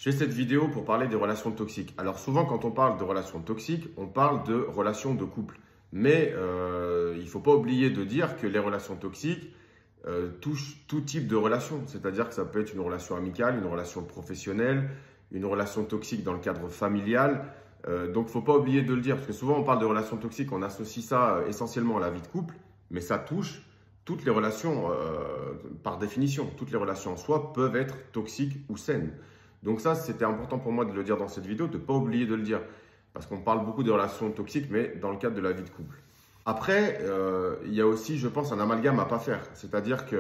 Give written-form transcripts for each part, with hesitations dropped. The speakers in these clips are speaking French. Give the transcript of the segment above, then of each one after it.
Je fais cette vidéo pour parler des relations toxiques. Alors souvent quand on parle de relations toxiques, on parle de relations de couple. Mais il ne faut pas oublier de dire que les relations toxiques touchent tout type de relation. C'est-à-dire que ça peut être une relation amicale, une relation professionnelle, une relation toxique dans le cadre familial. Donc il ne faut pas oublier de le dire, parce que souvent on parle de relations toxiques, on associe ça essentiellement à la vie de couple, mais ça touche toutes les relations par définition. Toutes les relations en soi peuvent être toxiques ou saines. Donc ça, c'était important pour moi de le dire dans cette vidéo, de ne pas oublier de le dire. Parce qu'on parle beaucoup de relations toxiques, mais dans le cadre de la vie de couple. Après, il y a aussi, je pense, un amalgame à ne pas faire. C'est-à-dire qu'il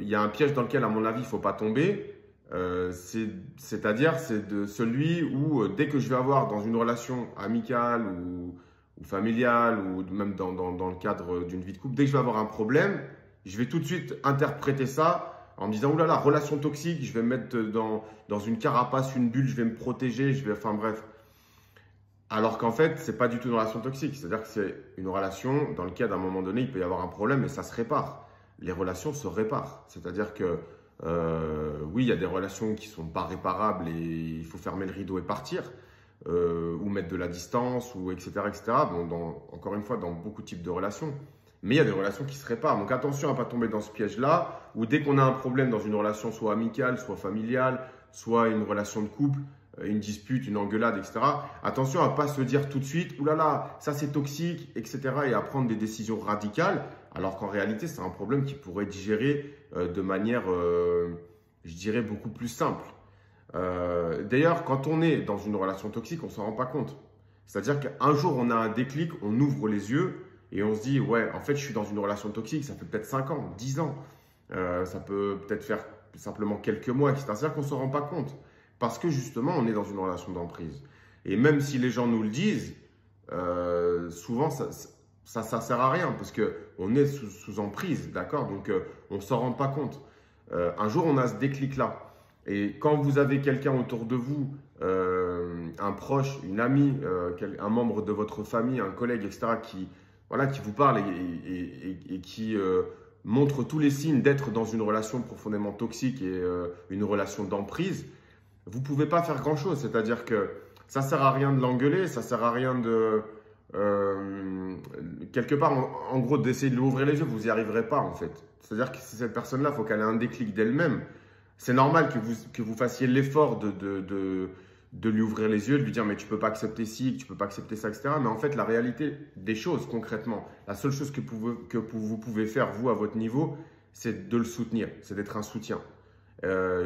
y a un piège dans lequel, à mon avis, il ne faut pas tomber. C'est-à-dire, c'est de celui où, dès que je vais avoir dans une relation amicale ou familiale, ou même dans le cadre d'une vie de couple, dès que je vais avoir un problème, je vais tout de suite interpréter ça en me disant, oh là là, relation toxique, je vais me mettre dans une carapace, une bulle, je vais me protéger, enfin bref. Alors qu'en fait, ce n'est pas du tout une relation toxique. C'est-à-dire que c'est une relation dans laquelle, à un moment donné, il peut y avoir un problème et ça se répare. Les relations se réparent. C'est-à-dire que, oui, il y a des relations qui ne sont pas réparables et il faut fermer le rideau et partir, ou mettre de la distance, ou etc. etc. Bon, encore une fois, dans beaucoup de types de relations. Mais il y a des relations qui se réparent. Donc attention à ne pas tomber dans ce piège-là, où dès qu'on a un problème dans une relation soit amicale, soit familiale, soit une relation de couple, une dispute, une engueulade, etc. Attention à ne pas se dire tout de suite, oulala, là là, ça c'est toxique, etc. et à prendre des décisions radicales, alors qu'en réalité, c'est un problème qui pourrait être géré de manière, je dirais, beaucoup plus simple. D'ailleurs, quand on est dans une relation toxique, on ne s'en rend pas compte. C'est-à-dire qu'un jour, on a un déclic, on ouvre les yeux et on se dit, ouais, en fait, je suis dans une relation toxique, ça fait peut-être 5 ans, 10 ans, ça peut peut-être faire simplement quelques mois, etc. C'est-à-dire qu'on ne s'en rend pas compte. Parce que justement, on est dans une relation d'emprise. Et même si les gens nous le disent, souvent, ça ne sert à rien parce qu'on est sous emprise, d'accord? Donc, on ne s'en rend pas compte. Un jour, on a ce déclic-là. Et quand vous avez quelqu'un autour de vous, un proche, une amie, un membre de votre famille, un collègue, etc., qui vous parle et qui montre tous les signes d'être dans une relation profondément toxique et une relation d'emprise, vous ne pouvez pas faire grand-chose. C'est-à-dire que ça ne sert à rien de l'engueuler, ça ne sert à rien de… quelque part, en gros, d'essayer de lui ouvrir les yeux, vous n'y arriverez pas en fait. C'est-à-dire que cette personne-là, il faut qu'elle ait un déclic d'elle-même. C'est normal que vous fassiez l'effort de lui ouvrir les yeux, de lui dire mais tu ne peux pas accepter ci, tu ne peux pas accepter ça, etc. Mais en fait, la réalité des choses, concrètement, la seule chose que vous pouvez faire, vous, à votre niveau, c'est de le soutenir, c'est d'être un soutien.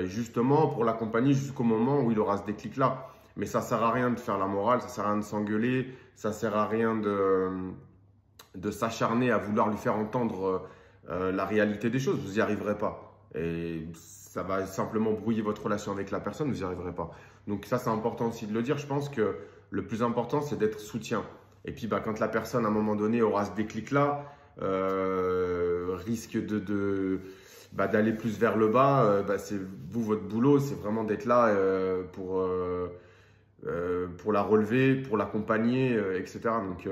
Justement pour l'accompagner jusqu'au moment où il aura ce déclic-là. Mais ça ne sert à rien de faire la morale, ça ne sert à rien de s'engueuler, ça ne sert à rien de s'acharner à vouloir lui faire entendre la réalité des choses. Vous n'y arriverez pas. Et ça va simplement brouiller votre relation avec la personne, vous n'y arriverez pas. Donc ça, c'est important aussi de le dire. Je pense que le plus important, c'est d'être soutien. Et puis, quand la personne, à un moment donné, aura ce déclic-là, risque d'aller plus vers le bas, c'est vous, votre boulot, c'est vraiment d'être là pour la relever, pour l'accompagner, etc. Donc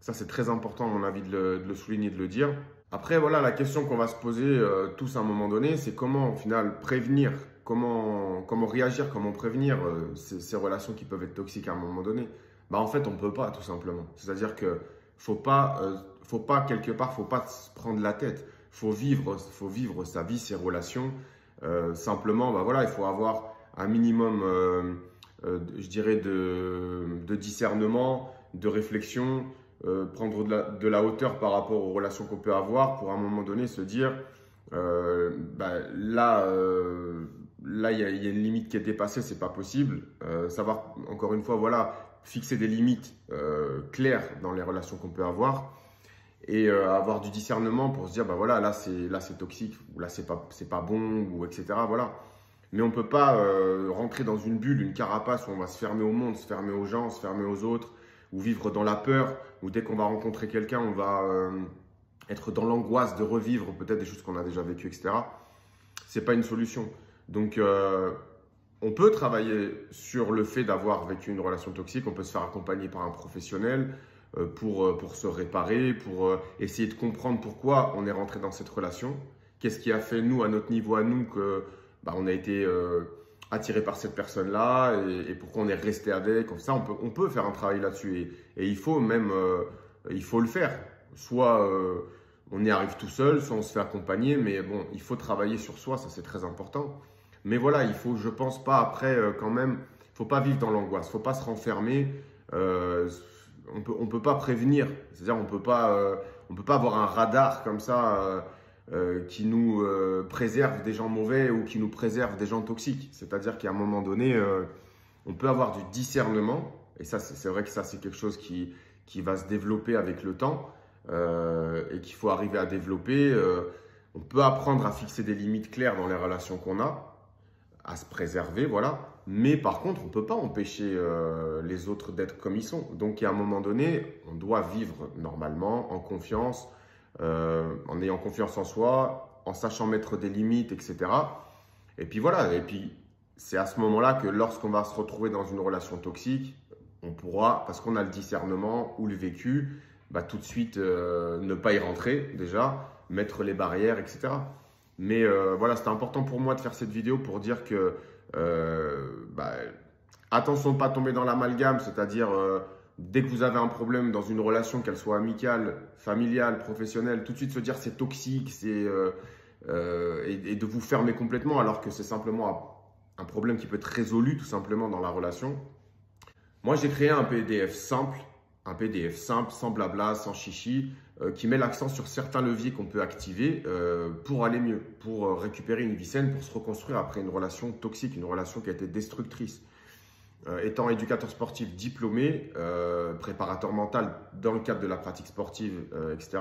ça, c'est très important, à mon avis, de le souligner, de le dire. Après, voilà, la question qu'on va se poser tous à un moment donné, c'est comment, au final, prévenir, comment réagir, comment prévenir ces relations qui peuvent être toxiques à un moment donné. En fait, on ne peut pas, tout simplement. C'est-à-dire que faut pas quelque part, faut pas se prendre la tête. Faut vivre sa vie, ses relations. Simplement, voilà, il faut avoir un minimum, je dirais, de discernement, de réflexion, prendre de la hauteur par rapport aux relations qu'on peut avoir pour à un moment donné se dire, là, il y a une limite qui est dépassée, c'est pas possible. Savoir, encore une fois, voilà, fixer des limites claires dans les relations qu'on peut avoir. Et avoir du discernement pour se dire, voilà, là c'est toxique, ou là c'est pas bon, ou etc. Voilà. Mais on ne peut pas rentrer dans une bulle, une carapace où on va se fermer au monde, se fermer aux gens, se fermer aux autres, ou vivre dans la peur, où dès qu'on va rencontrer quelqu'un, on va être dans l'angoisse de revivre peut-être des choses qu'on a déjà vécues, etc. Ce n'est pas une solution. Donc, on peut travailler sur le fait d'avoir vécu une relation toxique, on peut se faire accompagner par un professionnel, pour se réparer, pour essayer de comprendre pourquoi on est rentré dans cette relation. Qu'est-ce qui a fait, nous, à notre niveau, à nous, que on a été attiré par cette personne-là et pourquoi on est resté avec. Ça, on peut faire un travail là-dessus et il faut même il faut le faire. Soit on y arrive tout seul, soit on se fait accompagner, mais bon, il faut travailler sur soi, ça c'est très important. Mais voilà, il faut, je pense pas après quand même, il faut pas vivre dans l'angoisse, il faut pas se renfermer. On peut pas prévenir, c'est-à-dire on peut pas avoir un radar comme ça qui nous préserve des gens mauvais ou qui nous préserve des gens toxiques. C'est-à-dire qu'à un moment donné, on peut avoir du discernement, et ça, c'est vrai que ça, c'est quelque chose qui va se développer avec le temps et qu'il faut arriver à développer. On peut apprendre à fixer des limites claires dans les relations qu'on a, à se préserver, voilà. Mais par contre, on ne peut pas empêcher les autres d'être comme ils sont. Donc, à un moment donné, on doit vivre normalement, en confiance, en ayant confiance en soi, en sachant mettre des limites, etc. Et puis voilà, et puis c'est à ce moment-là que lorsqu'on va se retrouver dans une relation toxique, on pourra, parce qu'on a le discernement ou le vécu, bah, tout de suite ne pas y rentrer déjà, mettre les barrières, etc. Mais voilà, c'était important pour moi de faire cette vidéo pour dire que attention de ne pas tomber dans l'amalgame, c'est-à-dire dès que vous avez un problème dans une relation, qu'elle soit amicale, familiale, professionnelle, tout de suite se dire c'est toxique, et de vous fermer complètement alors que c'est simplement un problème qui peut être résolu tout simplement dans la relation. Moi, j'ai créé un PDF simple, sans blabla, sans chichi, qui met l'accent sur certains leviers qu'on peut activer pour aller mieux, pour récupérer une vie saine, pour se reconstruire après une relation toxique, une relation qui a été destructrice. Étant éducateur sportif diplômé, préparateur mental dans le cadre de la pratique sportive, etc.,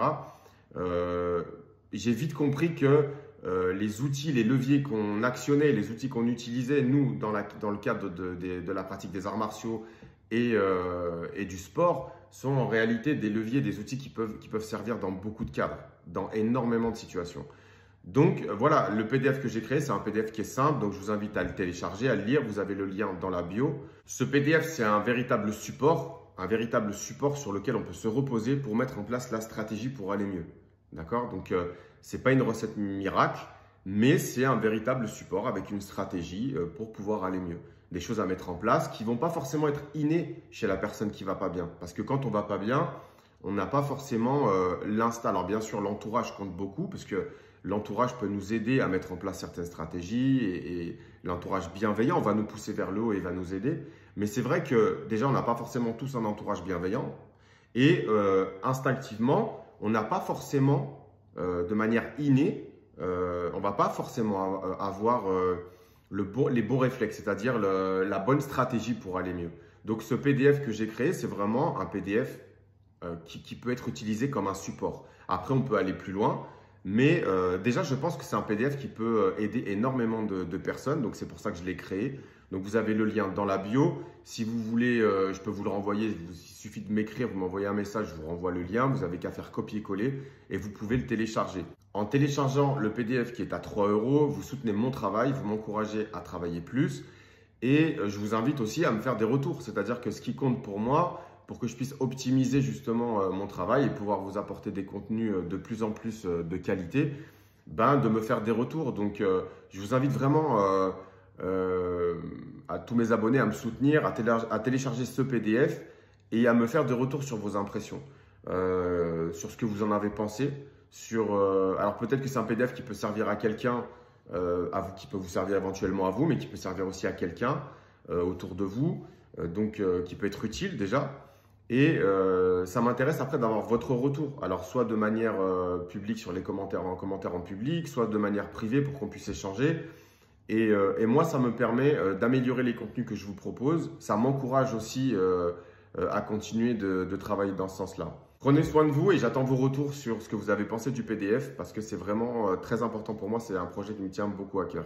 j'ai vite compris que les outils, les leviers qu'on actionnait, les outils qu'on utilisait, nous, dans le cadre de la pratique des arts martiaux et du sport, sont en réalité des leviers, des outils qui peuvent servir dans beaucoup de cadres, dans énormément de situations. Donc voilà, le PDF que j'ai créé, c'est un PDF qui est simple, donc je vous invite à le télécharger, à le lire, vous avez le lien dans la bio. Ce PDF, c'est un véritable support sur lequel on peut se reposer pour mettre en place la stratégie pour aller mieux. D'accord? Donc ce n'est pas une recette miracle, mais c'est un véritable support avec une stratégie pour pouvoir aller mieux. Des choses à mettre en place qui ne vont pas forcément être innées chez la personne qui ne va pas bien. Parce que quand on ne va pas bien, on n'a pas forcément l'instinct. Alors bien sûr, l'entourage compte beaucoup parce que l'entourage peut nous aider à mettre en place certaines stratégies et l'entourage bienveillant va nous pousser vers le haut et va nous aider. Mais c'est vrai que déjà, on n'a pas forcément tous un entourage bienveillant et instinctivement, on n'a pas forcément de manière innée, on ne va pas forcément avoir les bons réflexes, c'est-à-dire la bonne stratégie pour aller mieux. Donc ce PDF que j'ai créé, c'est vraiment un PDF qui peut être utilisé comme un support. Après, on peut aller plus loin. Mais déjà, je pense que c'est un PDF qui peut aider énormément de personnes. Donc, c'est pour ça que je l'ai créé. Donc, vous avez le lien dans la bio. Si vous voulez, je peux vous le renvoyer. Il suffit de m'écrire, vous m'envoyez un message, je vous renvoie le lien. Vous n'avez qu'à faire copier-coller et vous pouvez le télécharger. En téléchargeant le PDF qui est à 3 €, vous soutenez mon travail, vous m'encouragez à travailler plus. Et je vous invite aussi à me faire des retours. C'est-à-dire que ce qui compte pour moi, pour que je puisse optimiser justement mon travail et pouvoir vous apporter des contenus de plus en plus de qualité, de me faire des retours. Donc, je vous invite vraiment à tous mes abonnés à me soutenir, à télécharger ce PDF et à me faire des retours sur vos impressions, sur ce que vous en avez pensé. Alors, peut-être que c'est un PDF qui peut servir à quelqu'un, qui peut vous servir éventuellement à vous, mais qui peut servir aussi à quelqu'un autour de vous, qui peut être utile déjà. Et ça m'intéresse après d'avoir votre retour. Alors, soit de manière publique sur les commentaires, en commentaire en public, soit de manière privée pour qu'on puisse échanger. Et moi, ça me permet d'améliorer les contenus que je vous propose. Ça m'encourage aussi à continuer de travailler dans ce sens-là. Prenez soin de vous et j'attends vos retours sur ce que vous avez pensé du PDF parce que c'est vraiment très important pour moi. C'est un projet qui me tient beaucoup à cœur.